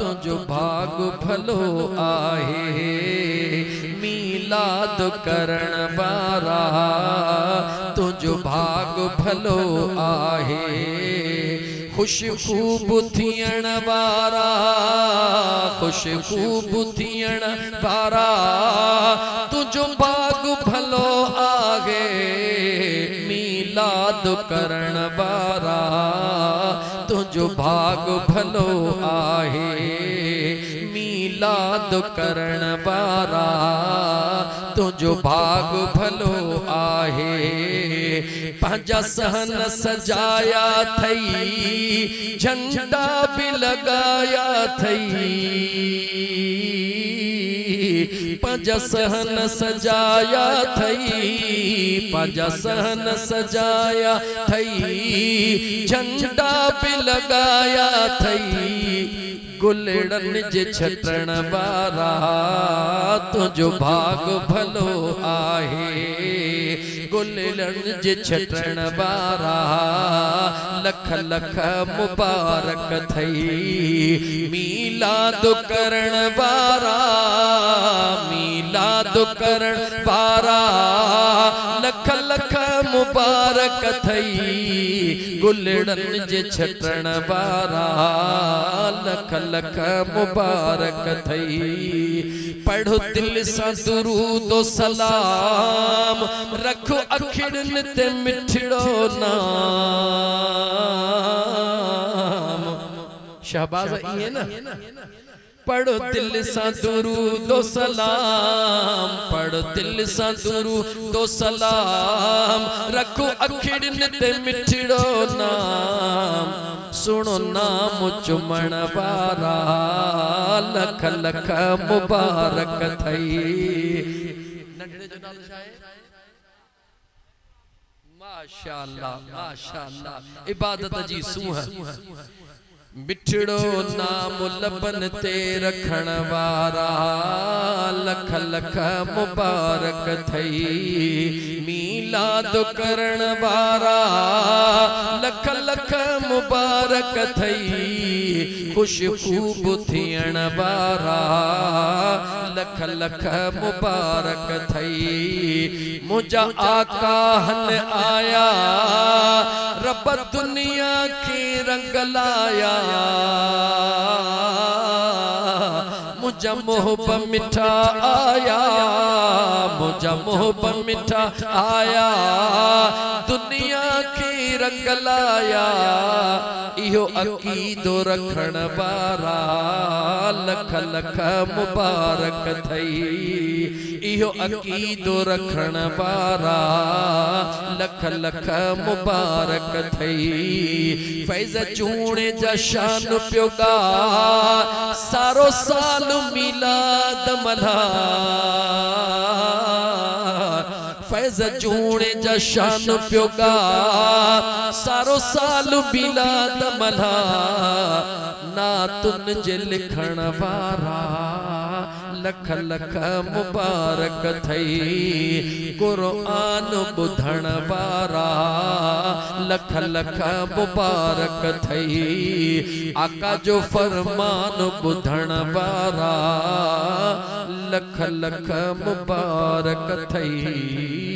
तुझो भाग भलो आहे मीलाद करण वारा तुझो भाग भलो आहे खुश खूब थियण वारा खुश खूब थियण वारा तुझो भाग भलो आहे मीलाद करण वारा तुझो भाग भलो आहे मीलाद करण वारा तुझो भाग भलो आहे पंहिंजा सहन सजाया थई झंडा भी लगाया थई पंहिंजा सहन सजाया थई पंहिंजा सहन सजाया थई झंडा भी लगाया थई गुलड़न जे छटण वारा तुझो भाग भलो आहे गुलड़न जे छटण वारा लख लख मुबारक थई मीलाद करण वारा मीलाद करण वारा लख लख मुबारक थई गुलड़न जे छटण वारा लख लख मुबारक थई पढ़ो दिल सा दुरूद सलाम रखो अखिड़न ते मिठड़ो नाम शहबाज ये ना पढ़ो दिल सा दुरूद सलाम पढ़ो दिल सा दुरूद सलाम रखो अखिड़न ते मिठड़ो नाम सुनो नाम चुमण वारा लख लख मुबारक थई माशाअल्लाह माशाअल्लाह इबादत जी सूह मिठड़ो नाम लबन ते रखण वारा लख लख मुबारक थई मीलाद करण वारा लख लख मुबारक थई खुश खूब थियण वारा लख लख मुबारक थई मुझा आका हन आया रब दुनिया की रंग लाया मुझा मोहब मिठा आया मुझा मोहब मिठा आया दुनिया की रंग लाया इहो अकीदो रखण वारा लख लख मुबारक थई इहो अकीदो रखण वारा लख लख मुबारक थई फैज़ चूणे जा शान प्योगा सारो साल मिलाद मल्हा फैज़ चूणे जा शान प्योगा सारो साल मिलाद मल्हा नातुन जे लिखण वारा लख लख मुबारक थई कुरान बुधण वारा लख लख मुबारक थई आका जो फरमान बुधण वारा लख लख मुबारक थई।